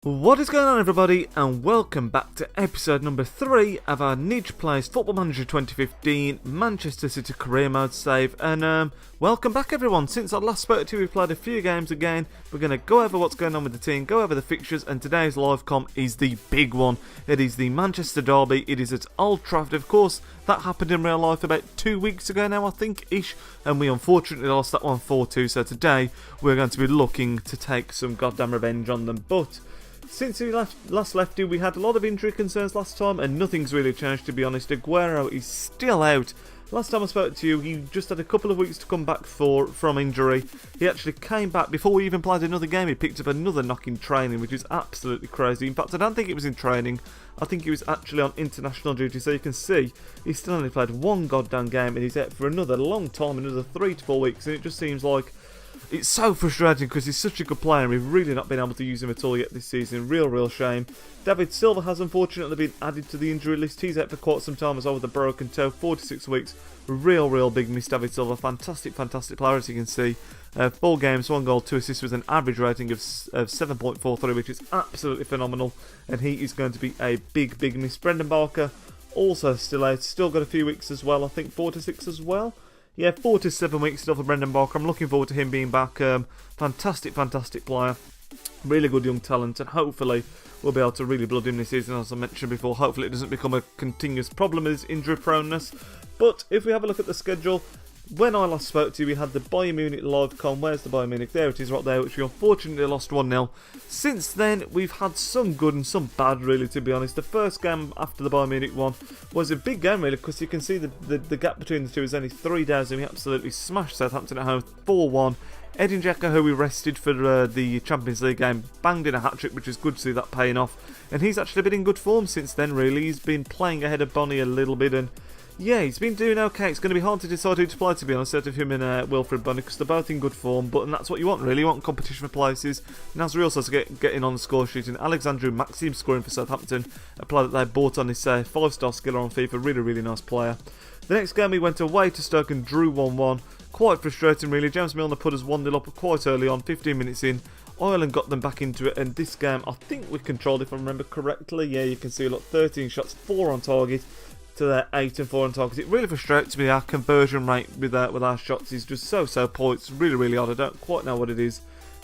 What is going on, everybody, and welcome back to episode number 3 of our Nidge Plays Football Manager 2015 Manchester City Career Mode save. And welcome back, everyone. Since I last spoke to you, we've played a few games again. We're going to go over what's going on with the team, go over the fixtures, and today's Livecom is the big one. It is the Manchester Derby. It is at Old Trafford. Of course, that happened in real life about 2 weeks ago now, I think-ish, and we unfortunately lost that one 4-2. So today, we're going to be looking to take some goddamn revenge on them. But since we last left you, we had a lot of injury concerns last time, and nothing's really changed, to be honest. Aguero is still out. Last time I spoke to you, he just had a couple of weeks to come back from injury. He actually came back before we even played another game. He picked up another knock in training, which is absolutely crazy. In fact, I don't think it was in training. I think he was actually on international duty. So you can see he's still only played one goddamn game, and he's out for another long time, another 3 to 4 weeks. And it just seems like it's so frustrating because he's such a good player and we've really not been able to use him at all yet this season. Real shame. David Silva has unfortunately been added to the injury list. He's out for quite some time as well with a broken toe. 46 weeks. Real big miss, David Silva. Fantastic player, as you can see. 4 games, 1 goal, 2 assists with an average rating of 7.43, which is absolutely phenomenal. And he is going to be a big miss. Brendan Barker also still out. Still got a few weeks as well. I think 4 to 6 as well. Yeah, 4 to 7 weeks still for Brendan Barker. I'm looking forward to him being back. Fantastic player. Really good young talent, and hopefully we'll be able to really blood him this season, as I mentioned before. Hopefully it doesn't become a continuous problem with his injury proneness. But if we have a look at the schedule, when I last spoke to you, we had the Bayern Munich Livecom. Where's the Bayern Munich? There it is right there, which we unfortunately lost 1-0. Since then, we've had some good and some bad, really, to be honest. The first game after the Bayern Munich one was a big game, really, because you can see the gap between the two is only 3 days, and we absolutely smashed Southampton at home 4-1. Edin Dzeko, who we rested for the Champions League game, banged in a hat-trick, which is good to see that paying off. And he's actually been in good form since then, really. He's been playing ahead of Bonnie a little bit, and yeah, he's been doing okay. It's going to be hard to decide who to play, to be honest, out of him and Wilfried Bonny, because they're both in good form, and that's what you want, really. You want competition for places. Nasri also getting on the score sheet, and Alexandru Maxim scoring for Southampton, a player that they bought on this 5-star skiller on FIFA. Really nice player. The next game, we went away to Stoke and drew 1-1. Quite frustrating, really. James Milner put us 1-0 up quite early on, 15 minutes in. Ireland got them back into it, and this game, I think we controlled, if I remember correctly. Yeah, you can see, look, 13 shots, 4 on target to their 8 and 4 on target. It really frustrates me. Our conversion rate with our shots is just so poor. It's really odd. I don't quite know what it is.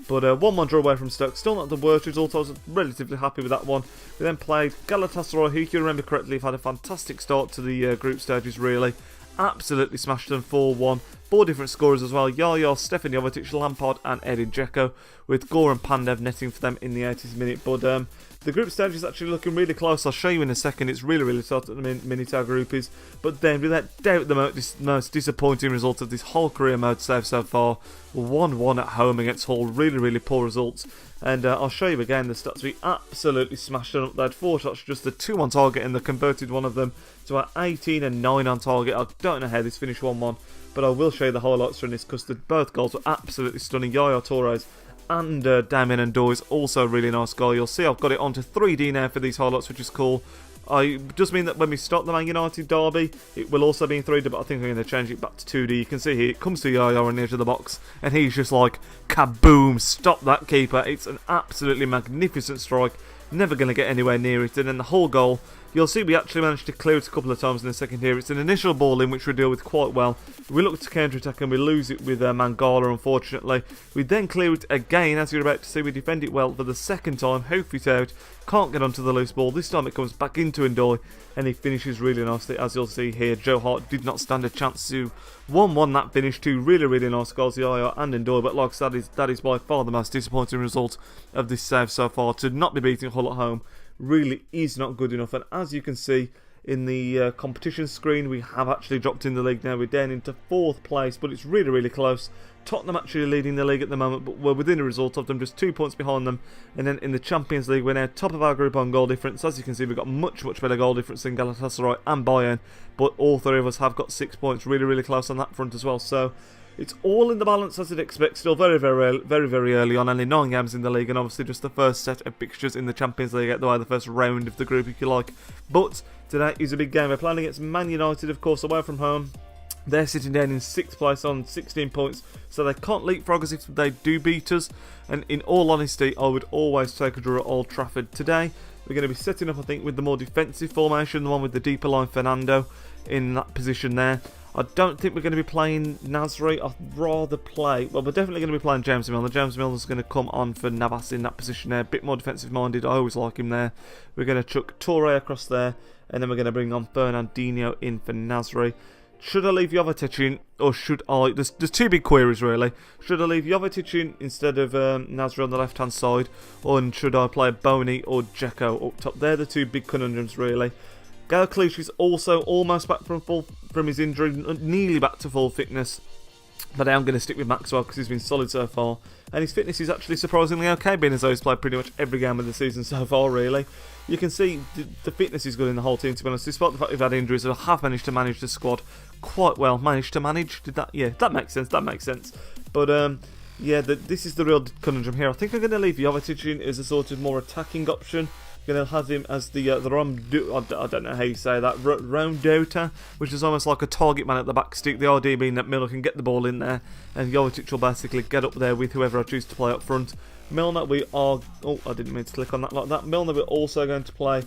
But 1-1 draw away from Stoke. Still not the worst result. I was relatively happy with that one. We then played Galatasaray, who, if you remember correctly, have had a fantastic start to the group stages, really. Absolutely smashed them 4-1. 4 different scorers as well. Yaya, Stefan Jovetic, Lampard and Edin Dzeko, with Gore and Pandev netting for them in the 80th minute. But the group stage is actually looking really close. I'll show you in a second. It's really tight at the minute, our group is. But then, without doubt, the most disappointing result of this whole career mode save so far. 1-1 at home against Hull. Really poor results. And I'll show you again the stats. We absolutely smashed them up. They had 4 shots, just the 2 on target, and they converted one of them to our 18 and 9 on target. I don't know how this finished 1-1, but I will show you the highlights from this, because both goals were absolutely stunning. Yaya Torres and Damien Ndoye is also a really nice goal. You'll see I've got it onto 3D now for these highlights, which is cool. I just mean that when we start the Man United derby, it will also be in 3D, but I think we're going to change it back to 2D. You can see here, it comes to Yaya on the edge of the box, and he's just like, kaboom, stop that keeper. It's an absolutely magnificent strike. Never going to get anywhere near it. And then the whole goal, you'll see we actually managed to clear it a couple of times in the second here. It's an initial ball in, which we deal with quite well. We look to counter-attack and we lose it with Mangala, unfortunately. We then clear it again, as you're about to see. We defend it well for the second time. Hoof it out. Can't get onto the loose ball. This time it comes back into Ndoye, and he finishes really nicely, as you'll see here. Joe Hart did not stand a chance to 1-1 that finish. 2 really nice goals, Yaya and Ndoye. But like I said, that is by far the most disappointing result of this save so far. To not be beating Hull at home really is not good enough. And as you can see in the competition screen, we have actually dropped in the league now. We're down into 4th place, but it's really close. Tottenham actually leading the league at the moment, but we're within a result of them, just 2 points behind them. And then in the Champions League, we're now top of our group on goal difference. As you can see, we've got much better goal difference than Galatasaray and Bayern, but all 3 of us have got 6 points. Really close on that front as well. So it's all in the balance, as you'd expect. Still very early on. Only 9 games in the league, and obviously just the first set of fixtures in the Champions League, at the way, the first round of the group, if you like. But today is a big game. We're playing against Man United, of course, away from home. They're sitting down in 6th place on 16 points, so they can't leapfrog us if they do beat us. And in all honesty, I would always take a draw at Old Trafford. Today, we're going to be setting up, I think, with the more defensive formation, the one with the deeper line Fernando in that position there. I don't think we're going to be playing Nasri. I'd rather play... Well, we're definitely going to be playing James Milner. James Milner's going to come on for Navas in that position there. A bit more defensive-minded. I always like him there. We're going to chuck Toure across there, and then we're going to bring on Fernandinho in for Nasri. Should I leave Jovetic in, or should I... There's two big queries, really. Should I leave Jovetic in instead of Nasri on the left-hand side, or should I play Boney or Dzeko up top? They're the two big conundrums, really. Dalglish is also almost back from his injury, nearly back to full fitness. But I am going to stick with Maxwell because he's been solid so far. And his fitness is actually surprisingly okay, being as though he's played pretty much every game of the season so far, really. You can see the fitness is good in the whole team, to be honest. Despite the fact we've had injuries, I have managed to manage the squad quite well. Managed to manage? Did that? Yeah, that makes sense. That makes sense. But, yeah, this is the real conundrum here. I think I'm going to leave Jovetic in as a sort of more attacking option. Going to have him as the I don't know how you say that, Rondota, which is almost like a target man at the back stick. The idea being that Milner can get the ball in there, and Jovetic will basically get up there with whoever I choose to play up front. Milner, we are... Oh, I didn't mean to click on that like that. Milner, we're also going to play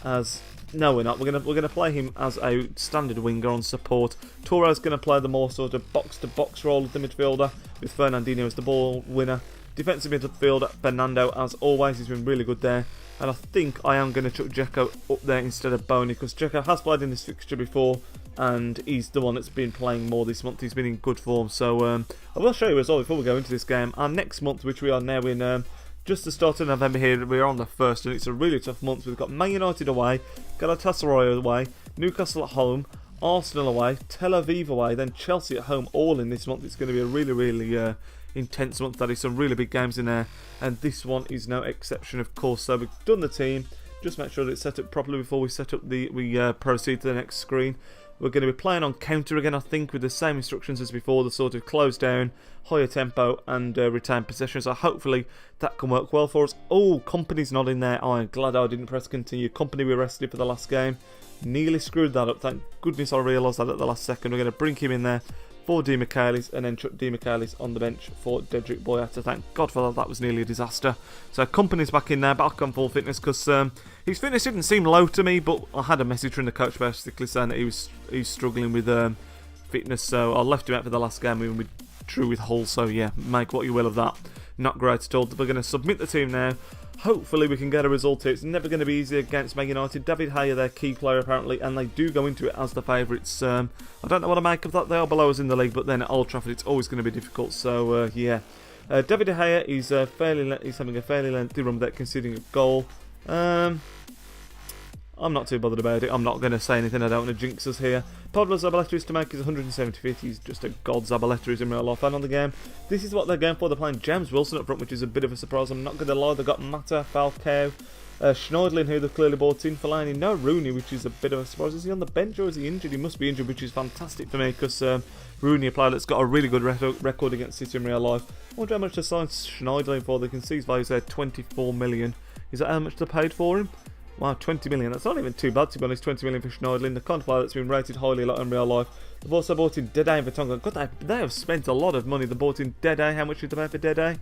as... No, we're not. We're going to play him as a standard winger on support. Toure's going to play the more sort of box-to-box role of the midfielder, with Fernandinho as the ball winner. Defensive midfielder, Fernando, as always, he's been really good there. And I think I am going to chuck Dzeko up there instead of Boney, because Dzeko has played in this fixture before, and he's the one that's been playing more this month. He's been in good form. So I will show you as well before we go into this game. Our next month, which we are now in just the start of November here, we're on the 1st, and it's a really tough month. We've got Man United away, Galatasaray away, Newcastle at home, Arsenal away, Tel Aviv away, then Chelsea at home, all in this month. It's going to be a really, really... intense month. That is some really big games in there, and this one is no exception, of course. So we've done the team. Just make sure that it's set up properly before we set up we proceed to the next screen. We're going to be playing on counter again, I think, with the same instructions as before, the sort of close down, higher tempo, and retain possession. So hopefully that can work well for us. Oh, Company's not in there. I'm glad I didn't press continue. Company we rested for the last game. Nearly screwed that up. Thank goodness I realised that at the last second. We're going to bring him in there for Di Michaelis, and then chuck Di Michaelis on the bench for Dedrick Boyata. Thank God for that. That was nearly a disaster. So Company's back in there, back on full fitness, because his fitness didn't seem low to me, but I had a message from the coach basically saying that he's struggling with fitness, so I left him out for the last game when we drew with Hull. So yeah, make what you will of that. Not great at all. We're going to submit the team now. Hopefully we can get a result here. It's never going to be easy against Man United. David Haya, their key player apparently, and they do go into it as the favourites. I don't know what to make of that. They are below us in the league, but then at Old Trafford it's always going to be difficult. So yeah, David De Gea is he's having a fairly lengthy run without conceding a goal. I'm not too bothered about it. I'm not going to say anything. I don't want to jinx us here. Pablo Zabaleta is to make his 175th. He's just a god. Zabaleta is in real life and on the game. This is what they're going for. They're playing James Wilson up front, which is a bit of a surprise. I'm not going to lie. They've got Mata, Falcao, Schneidlin, who they've clearly bought in. Fellaini, no Rooney, which is a bit of a surprise. Is he on the bench or is he injured? He must be injured, which is fantastic for me, because Rooney, a player that's got a really good record against City in real life. I wonder how much to sign Schneidlin for. They can see his value's there, 24 million. Is that how much they paid for him? Wow, 20 million. That's not even too bad, to be honest. 20 million for Schneidlin, the kind of player that's been rated highly a lot in real life. They've also bought in Dede and Vertonghen. God, they have spent a lot of money. They bought in Dede. How much did they pay for Dede?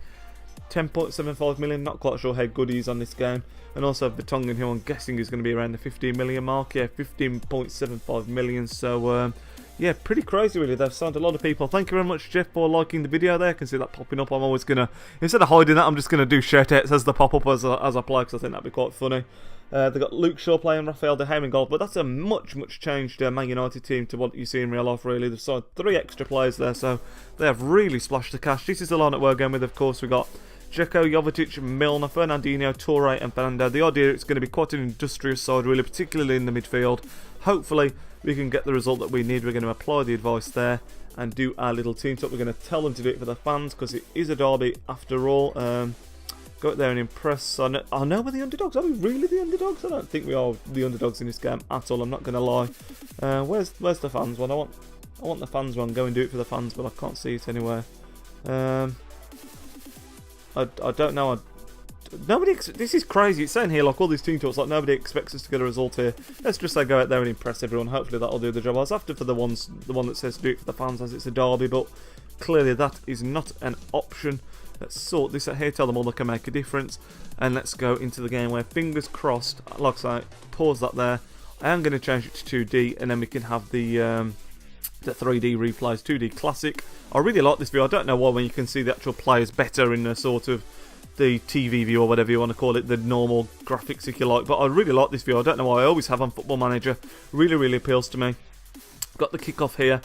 10.75 million. Not quite sure how good he is on this game. And also Vertonghen, who I'm guessing is going to be around the 15 million mark. Yeah, 15.75 million. So, yeah, pretty crazy really. They've signed a lot of people. Thank you very much, Jeff, for liking the video there. I can see that popping up. I'm always going to, instead of hiding that, I'm just going to do shout-outs as they pop up as I play, because I think that'd be quite funny. They've got Luke Shaw playing, Rafael De Gea in goal, but that's a much changed Man United team to what you see in real life, really. They've signed 3 extra players there, so they have really splashed the cash. This is the line that we're going with, of course. We've got Dzeko, Jovetic, Milner, Fernandinho, Toure and Fernando. The idea is going to be quite an industrious side, really, particularly in the midfield. Hopefully, we can get the result that we need. We're going to apply the advice there and do our little team talk. We're going to tell them to do it for the fans, because it is a derby after all. Go out there and impress. I know we're the underdogs. Are we really the underdogs? I don't think we are the underdogs in this game at all. I'm not going to lie. Where's the fans one? I want the fans one. Go and do it for the fans, but I can't see it anywhere. I don't know. I nobody. This is crazy. It's saying here, like, all these team talks, like, nobody expects us to get a result here. Let's just say go out there and impress everyone. Hopefully that'll do the job. I was after for the one that says do it for the fans as it's a derby, but clearly that is not an option. Let's sort this out here, tell them all they can make a difference, and let's go into the game where, fingers crossed, like I say, pause that there. I am going to change it to 2D, and then we can have the 3D replays, 2D classic. I really like this view. I don't know why when you can see the actual players better in the sort of the TV view or whatever you want to call it, the normal graphics if you like, but I really like this view. I don't know why, I always have on Football Manager. Really, really appeals to me. Got the kick-off here,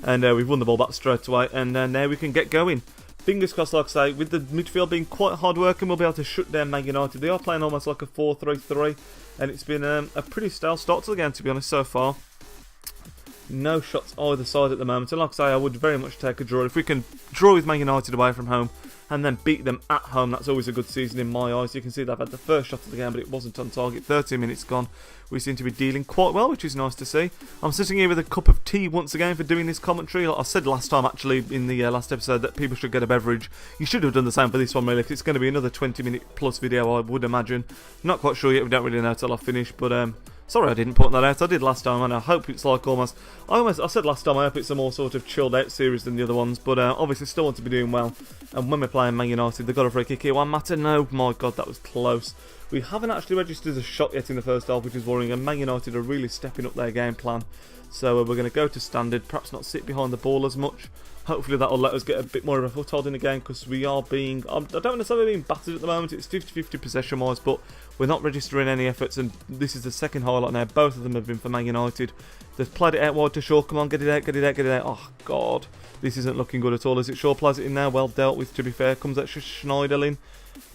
and we've won the ball back straight away, and now we can get going. Fingers crossed, like I say, with the midfield being quite hard working, we'll be able to shut down Man United. They are playing almost like a 4-3-3, and it's been a pretty stale start to the game, to be honest, so far. No shots either side at the moment, and like I say, I would very much take a draw. If we can draw with Man United away from home, and then beat them at home, that's always a good season in my eyes. You can see they've had the first shot of the game, but it wasn't on target. 30 minutes gone. We seem to be dealing quite well, which is nice to see. I'm sitting here with a cup of tea once again for doing this commentary. Like I said last time, actually, in the last episode, that people should get a beverage. You should have done the same for this one, really, because it's going to be another 20-minute plus video, I would imagine. Not quite sure yet, we don't really know till I finish, but sorry I didn't put that out. I did last time, and I hope it's like I said last time, I hope it's a more sort of chilled out series than the other ones, but obviously still want to be doing well. And when we're playing Man United, they've got a free kick here. One matter, no, my God, that was close. We haven't actually registered a shot yet in the first half, which is worrying, and Man United are really stepping up their game plan. So we're going to go to standard, perhaps not sit behind the ball as much. Hopefully that'll let us get a bit more of a foothold in the game, because we are being, I don't want to say we're being battered at the moment. It's 50-50 possession wise, but we're not registering any efforts, and this is the second highlight now. Both of them have been for Man United. They've played it out wide to Shaw. Come on, get it out, get it out, get it out. Oh, God. This isn't looking good at all, is it? Shaw plays it in there, well dealt with, to be fair. Comes out to Schneiderlin.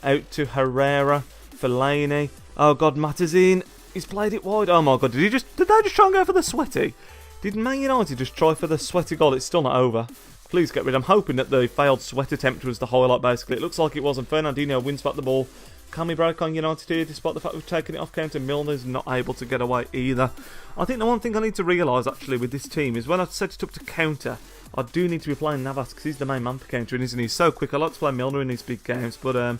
Out to Herrera. Fellaini. Oh, God, Matazin. He's played it wide. Oh, my God. Did they just try and go for the sweaty? Did Man United just try for the sweaty goal? It's still not over. Please get rid. I'm hoping that the failed sweat attempt was the highlight, basically. It looks like it was, and Fernandinho wins back the ball. Can we break on United here, despite the fact we've taken it off counter? Milner's not able to get away either. I think the one thing I need to realise, actually, with this team is when I set it up to counter, I do need to be playing Navas, because he's the main man for countering, isn't he? He's so quick. I like to play Milner in these big games, but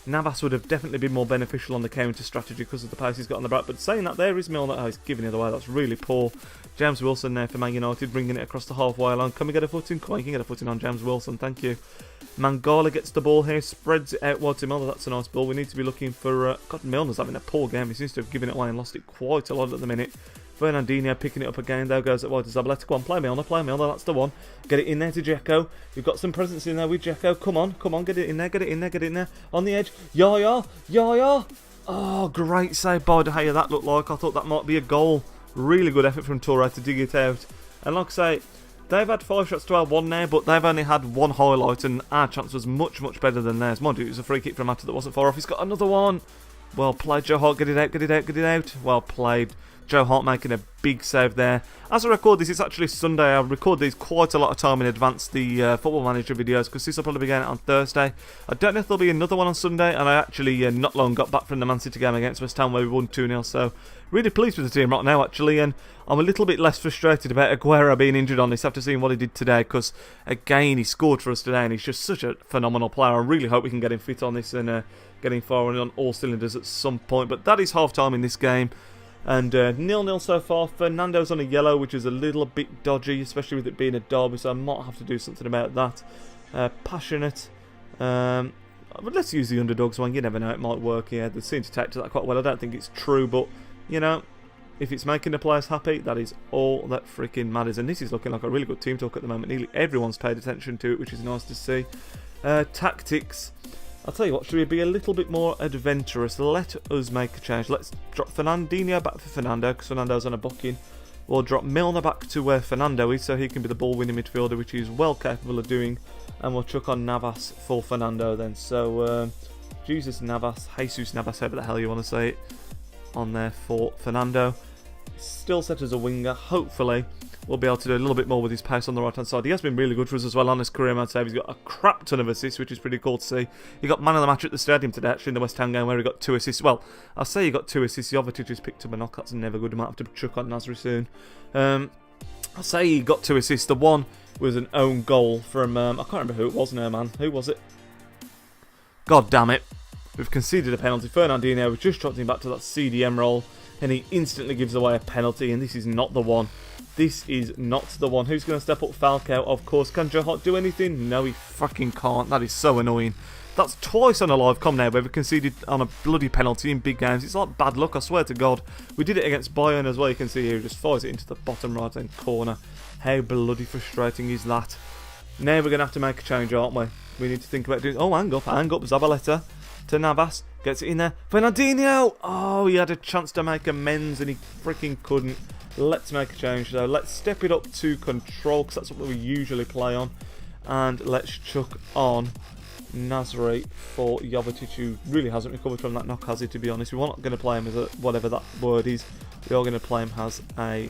Navas would have definitely been more beneficial on the counter strategy because of the pace he's got on the back. But saying that, there is Milner. Oh, he's giving it away. That's really poor. James Wilson there for Man United, bringing it across the halfway line. Can we get a footing? Come on, you can get a footing on James Wilson. Thank you. Mangala gets the ball here, spreads it out wide to Milner. That's a nice ball. We need to be looking for... God, Milner's having a poor game. He seems to have given it away and lost it quite a lot at the minute. Fernandinho picking it up again, though, goes at wide to Zabaleta. Go on, play Milner, that's the one. Get it in there to Dzeko. You've got some presence in there with Dzeko. Come on, get it in there, get it in there. On the edge, Yaya. Oh, great save by De Gea, that looked like. I thought that might be a goal. Really good effort from Touré to dig it out. And like I say, they've had 5 shots to our 1 now, but they've only had 1 highlight, and our chance was much, much better than theirs. Mind you, it was a free kick from Mata that wasn't far off. He's got another one. Well played, Joe Hart. Get it out. Well played. Joe Hart making a big save there. As I record this, it's actually Sunday. I record these quite a lot of time in advance, the Football Manager videos, because this will probably be going out on Thursday. I don't know if there'll be another one on Sunday, and I actually not long got back from the Man City game against West Ham where we won 2-0, so really pleased with the team right now, actually, and I'm a little bit less frustrated about Aguero being injured on this after seeing what he did today, because again, he scored for us today, and he's just such a phenomenal player. I really hope we can get him fit on this and getting firing on all cylinders at some point, but that is half-time in this game. And 0-0 so far. Fernando's on a yellow, which is a little bit dodgy, especially with it being a derby, so I might have to do something about that. Passionate. But let's use the underdogs one. You never know, it might work here. They seem to take to that quite well. I don't think it's true, but, you know, if it's making the players happy, that is all that freaking matters. And this is looking like a really good team talk at the moment. Nearly everyone's paid attention to it, which is nice to see. Tactics. I'll tell you what, should we be a little bit more adventurous? Let us make a change. Let's drop Fernandinho back for Fernando, because Fernando's on a booking. We'll drop Milner back to where Fernando is, so he can be the ball-winning midfielder, which he's well capable of doing. And we'll chuck on Navas for Fernando then. So, Jesus Navas, however the hell you want to say it, on there for Fernando. Still set as a winger, hopefully. We'll be able to do a little bit more with his pace on the right-hand side. He has been really good for us as well on his career mode save. He's got a crap ton of assists, which is pretty cool to see. He got man of the match at the stadium today, actually, in the West Ham game, where he got 2 assists. Well, I'll say he got 2 assists. Jovetic just picked up a knock. That's never good. I might have to chuck on Nasri soon. I'll say he got 2 assists. The one was an own goal from... I can't remember who it was now, man. Who was it? God damn it. we've conceded a penalty. Fernandinho was just trotting back to that CDM role, and he instantly gives away a penalty, and this is not the one. This is not the one. Who's going to step up? Falcao, of course. Can Joe Hart do anything? No, he fucking can't. That is so annoying. That's twice on a Livecom now where we've conceded on a bloody penalty in big games. It's like bad luck, I swear to God. We did it against Bayern as well. You can see here, he just fires it into the bottom right-hand corner. How bloody frustrating is that? Now we're going to have to make a change, aren't we? We need to think about doing... Oh, hang up. Zabaleta to Navas. Gets it in there. Fernandinho! Oh, he had a chance to make amends and he freaking couldn't. Let's make a change though. Let's step it up to control because that's what we usually play on. And let's chuck on Nasri for Jovetic, who really hasn't recovered from that knock, has he, to be honest. We're not going to play him as a, whatever that word is. We are going to play him as a...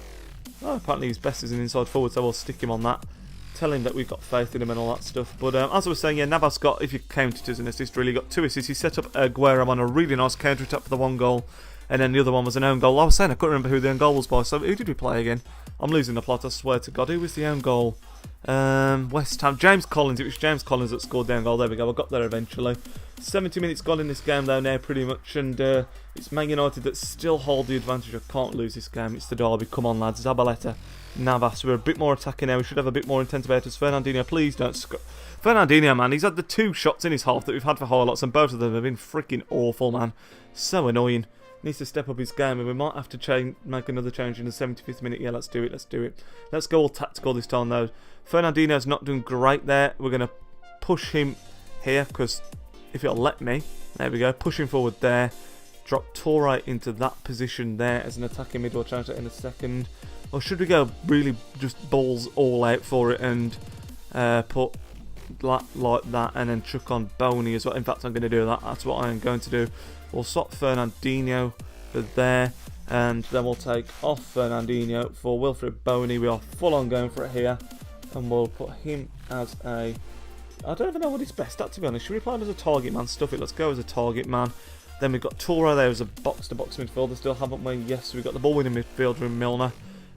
Oh, apparently he's best as an inside forward, so we'll stick him on that. Tell him that we've got faith in him and all that stuff. But as I was saying, yeah, Navas got, if you count it as an assist, really got 2 assists. He set up Aguero on a really nice counter-attack for the 1 goal. And then the other one was an own goal. I was saying I couldn't remember who the own goal was by. So who did we play again? I'm losing the plot, I swear to God. Who was the own goal? West Ham. James Collins. It was James Collins that scored the own goal. There we go. I got there eventually. 70 minutes gone in this game though now pretty much. And it's Man United that still hold the advantage. I can't lose this game. It's the derby. Come on lads. Zabaleta. Navas. We're a bit more attacking now. We should have a bit more intent about us. Fernandinho, please don't Fernandinho, man. He's had the 2 shots in his half that we've had for highlights. And both of them have been freaking awful, man. So annoying. Needs to step up his game, and we might have to make another change in the 75th minute. Yeah, let's do it. Let's go all tactical this time, though. Fernandinho's not doing great there. We're going to push him here, because if it'll let me. There we go. Push him forward there. Drop Torre into that position there as an attacking mid. We'll change that in a second. Or should we go really just balls all out for it and put like that and then chuck on Boney as well? In fact, I'm going to do that. That's what I'm going to do. We'll swap Fernandinho for there, and then we'll take off Fernandinho for Wilfred Boney. We are full on going for it here, and we'll put him as a... I don't even know what he's best at, to be honest. Should we play him as a target man? Stuff it, let's go as a target man. Then we've got Torre there as a box-to-box midfielder still, haven't we? Yes, we've got the ball-winning midfielder in Milner.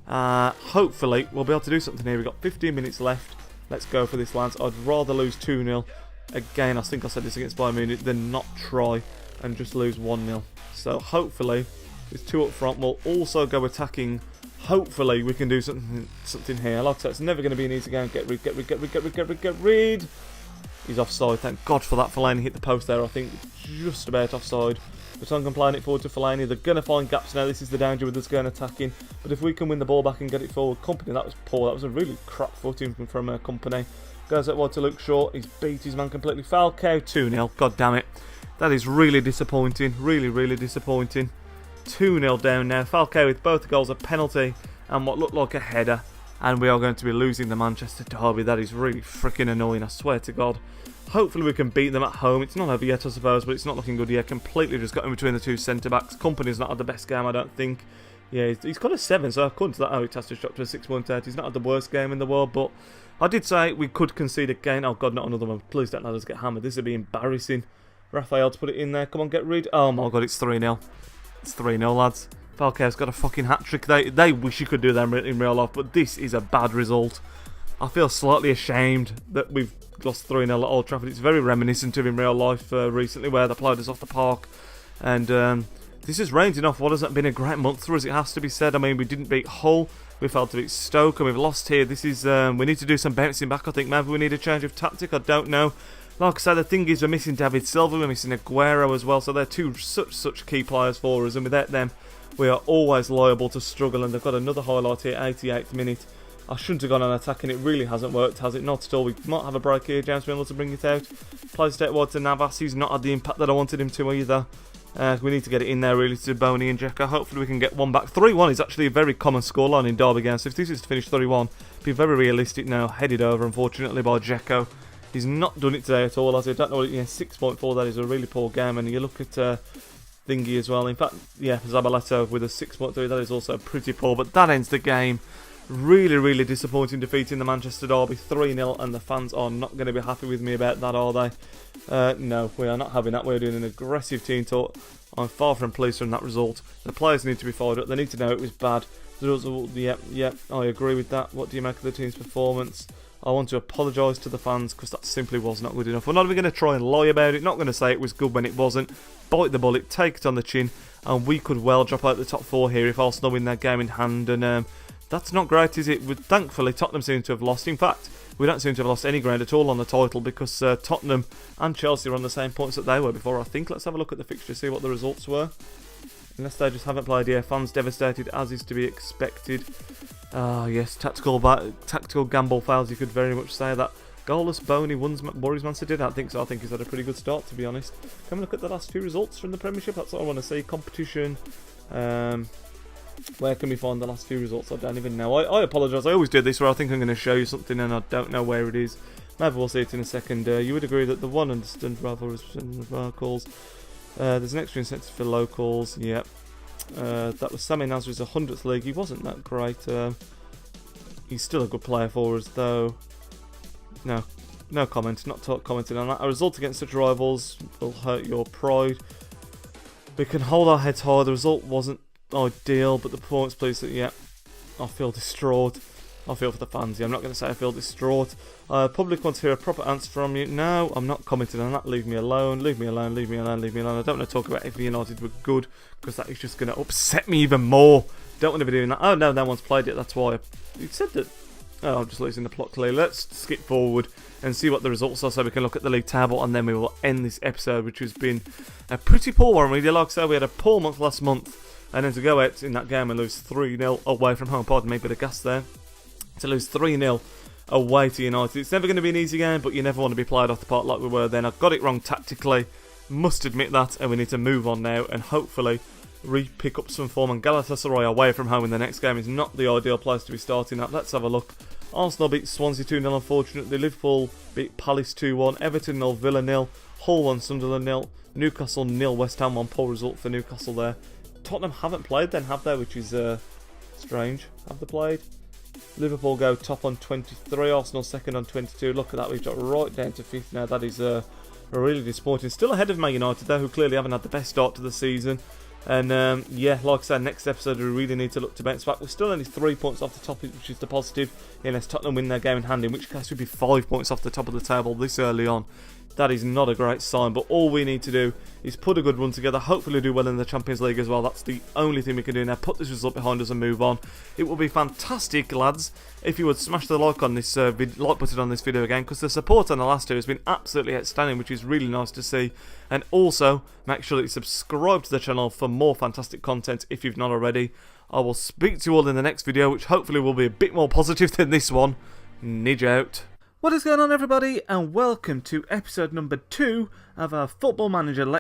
Hopefully, we'll be able to do something here. We've got 15 minutes left. Let's go for this, lads. I'd rather lose 2-0. Again, I think I said this against Bayern Munich, than not try and just lose 1-0. So hopefully, with 2 up front, we'll also go attacking. Hopefully, we can do something here. Like I said, it's never going to be an easy game. Get rid. He's offside. Thank God for that. Fellaini hit the post there, I think. Just about offside. But I'm playing it forward to Fellaini. They're going to find gaps now. This is the danger with us going attacking. But if we can win the ball back and get it forward. Company, that was poor. That was a really crap footing from Company. Goes out wide to Luke Shaw. He's beat his man completely. Falcao 2-0. God damn it. That is really disappointing. Really disappointing. 2-0 down now. Falcao with both goals, a penalty and what looked like a header. And we are going to be losing the Manchester derby. That is really freaking annoying, I swear to God. Hopefully we can beat them at home. It's not over yet, I suppose, but it's not looking good yet. Completely just got in between the 2 centre-backs. Company's not had the best game, I don't think. Yeah, he's got a 7, so according to that, it has to drop to a 6.8. He's not had the worst game in the world, but I did say we could concede again. Oh, God, not another one. Please don't let us get hammered. This would be embarrassing. Raphael to put it in there. Come on, get rid. Oh, my God, it's 3-0. It's 3-0, lads. Falcao's got a fucking hat-trick. They wish you could do that in real life, but this is a bad result. I feel slightly ashamed that we've lost 3-0 at Old Trafford. It's very reminiscent of in real life recently, where they played us off the park. And this is ranging off what hasn't been a great month for us, it has to be said. I mean, we didn't beat Hull. We failed to beat Stoke, and we've lost here. This is we need to do some bouncing back, I think. Maybe we need a change of tactic, I don't know. Like I said, the thing is we're missing David Silva, we're missing Aguero as well, so they're 2 such key players for us, and without them, we are always liable to struggle. And they've got another highlight here, 88th minute. I shouldn't have gone on attacking, it really hasn't worked, has it? Not at all. We might have a break here, James Milner to bring it out. Plays it wide to Navas, he's not had the impact that I wanted him to either. We need to get it in there really to Boney and Dzeko. Hopefully we can get one back. 3-1 is actually a very common scoreline in derby games, so if this is to finish 3-1, be very realistic now. Headed over, unfortunately, by Dzeko. He's not done it today at all, as I don't know what it is. 6.4, that is a really poor game. And you look at Thingy as well. In fact, yeah, Zabaleta with a 6.3, that is also pretty poor. But that ends the game. Really disappointing defeat in the Manchester derby, 3-0, and the fans are not going to be happy with me about that, are they? No, we are not having that. We're doing an aggressive team talk. I'm far from pleased from that result. The players need to be fired up. They need to know it was bad. The result, yeah, I agree with that. What do you make of the team's performance? I want to apologise to the fans because that simply was not good enough. We're not even going to try and lie about it, not going to say it was good when it wasn't. Bite the bullet, take it on the chin, and we could well drop out the top 4 here if Arsenal win their game in hand, and that's not great, is it? Thankfully, Tottenham seem to have lost. In fact, we don't seem to have lost any ground at all on the title because Tottenham and Chelsea are on the same points that they were before, I think. Let's have a look at the fixture, see what the results were. Unless they just haven't played here. Fans devastated, as is to be expected. Ah, yes, tactical gamble fails, you could very much say that. Goalless Boney worries Man City. I don't think so. I think he's had a pretty good start, to be honest. Can we look at the last few results from the Premiership? That's what I want to see. Competition. Where can we find the last few results? I don't even know. I apologise. I always do this where I think I'm going to show you something and I don't know where it is. Maybe we'll see it in a second. You would agree that the one understand rivalries between locals. There's an extra incentive for locals. Yep. That was Sami Nasri's 100th league. He wasn't that great. He's still a good player for us, though. No comment. Not commenting on that. A result against such rivals will hurt your pride. We can hold our heads high. The result wasn't ideal, but the performance, please. Yeah, I feel distraught. I feel for the fans. Yeah, I'm not going to say I feel distraught. Public wants to hear a proper answer from you. No, I'm not commenting on that. Leave me alone. Leave me alone. Leave me alone. Leave me alone. I don't want to talk about if United were good because that is just going to upset me even more. Don't want to be doing that. Oh no, no one's played it. That's why you said that. Oh, I'm just losing the plot clearly. Let's skip forward and see what the results are so we can look at the league table and then we will end this episode, which has been a pretty poor one. Really, like I said, we had a poor month last month. And then to go out in that game and lose 3-0 away from home, pardon me, bit of gas there. To lose 3-0 away to United. It's never going to be an easy game, but you never want to be played off the park like we were then. I got it wrong tactically, must admit that, and we need to move on now and hopefully pick up some form. And Galatasaray away from home in the next game is not the ideal place to be starting at. Let's have a look. Arsenal beat Swansea 2-0, unfortunately. Liverpool beat Palace 2-1. Everton 0, Villa 0. Hull 1, Sunderland 0. Newcastle 0, West Ham 1. Poor result for Newcastle there. Tottenham haven't played then, have they? Which is strange. Have they played? Liverpool go top on 23. Arsenal second on 22. Look at that. We've got right down to 5th now. That is really disappointing. Still ahead of Man United, though, who clearly haven't had the best start to the season. And, yeah, like I said, next episode we really need to look to bounce back. We're still only 3 points off the top, which is the positive. Unless Tottenham win their game in hand, in which case we'd be 5 points off the top of the table this early on. That is not a great sign, but all we need to do is put a good run together, hopefully do well in the Champions League as well. That's the only thing we can do now. Put this result behind us and move on. It will be fantastic, lads, if you would smash the like on this like button on this video again, because the support on the last two has been absolutely outstanding, which is really nice to see. And also, make sure that you subscribe to the channel for more fantastic content if you've not already. I will speak to you all in the next video, which hopefully will be a bit more positive than this one. Nidge out. What is going on, everybody, and welcome to episode number 2 of our Football Manager